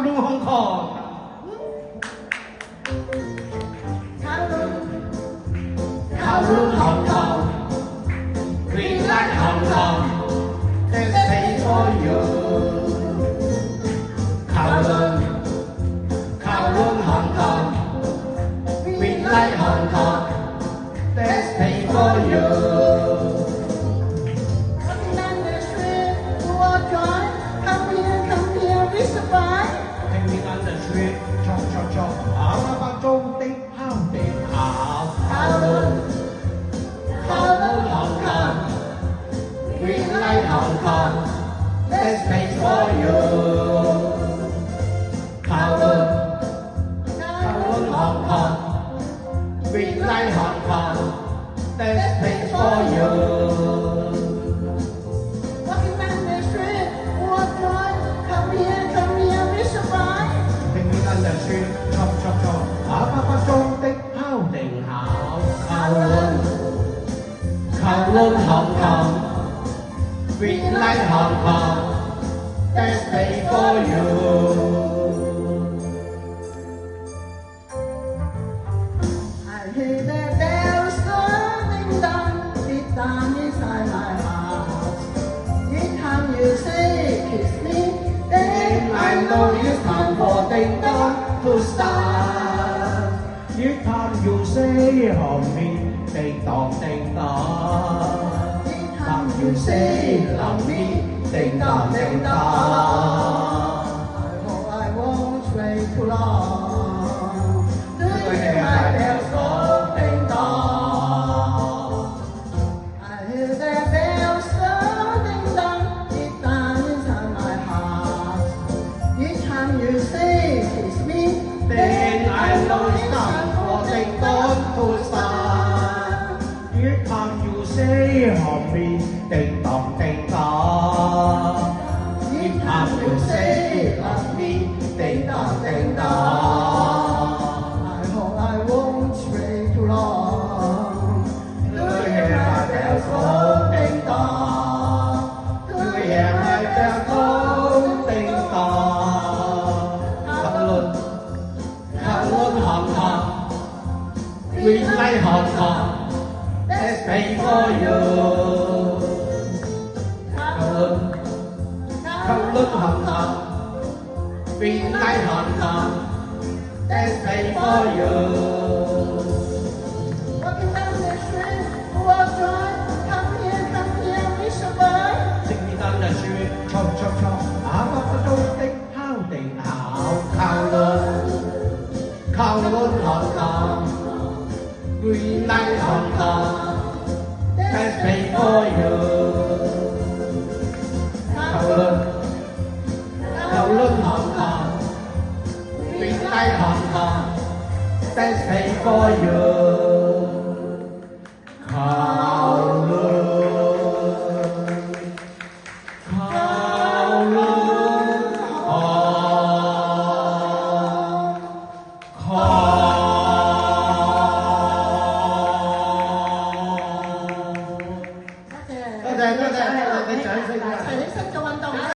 ลุงฮ่องกงKowloon Hong Kong Green Light Hong Kong Let's pay for you Kowloon Hong Kong Green Light Hong Kong Let's pay for you Walking down the street, walk joy, come here, we survive. Hanging on the street, chop, chop, chop เอามาบังจงติ๊กห้าวติ๊กขาว Kowloon Hong Kong Green Light Hong Kong Let's pay for you Kowloon Hong Kong Green Light Hong Kong Let's pay for you Walking down the street, walk joy, come here, we survive. Hanging on the street, chop, chop, chop เอามาบังจงติ๊กห้าวติ๊กขาว Kowloon Hong Kong Green Light Hong Kong Let's pay for you I hear the bells going down, deep down inside my heart. Each time you say kiss me, then I know it's time for ding dong to start Each time you say hug me ding dong ding dong each Time you say love me ding dong ding dong I hope I won't stray too long. Do you hear my bells go ding dong? I hear the bells going down, deep down inside my heart. Each time you say kiss me, Then I know it's time for ding dong to start Each time you say hug me ding dong ding dong Each time you say love me ding dong ding dong I hope I won't stray too long. Do you hear my bells go ding dong Do you hear my bells go ding dong Kowloon Hong Kong Green Light Hong Kong Let's pay for you Kowloon Hong Kong Green Light Hong Kong Let's pay for you Walking down the street, walk joy, come here, we survive. Singing on the street, chop, chop, chop อามาประตูติ๊กห้าวติ๊กขาว Kowloon Hong Kong Green Light Hong Kong Let's pay for you Kowloon Hong Kong Green Light Hong Kong Let's pay for you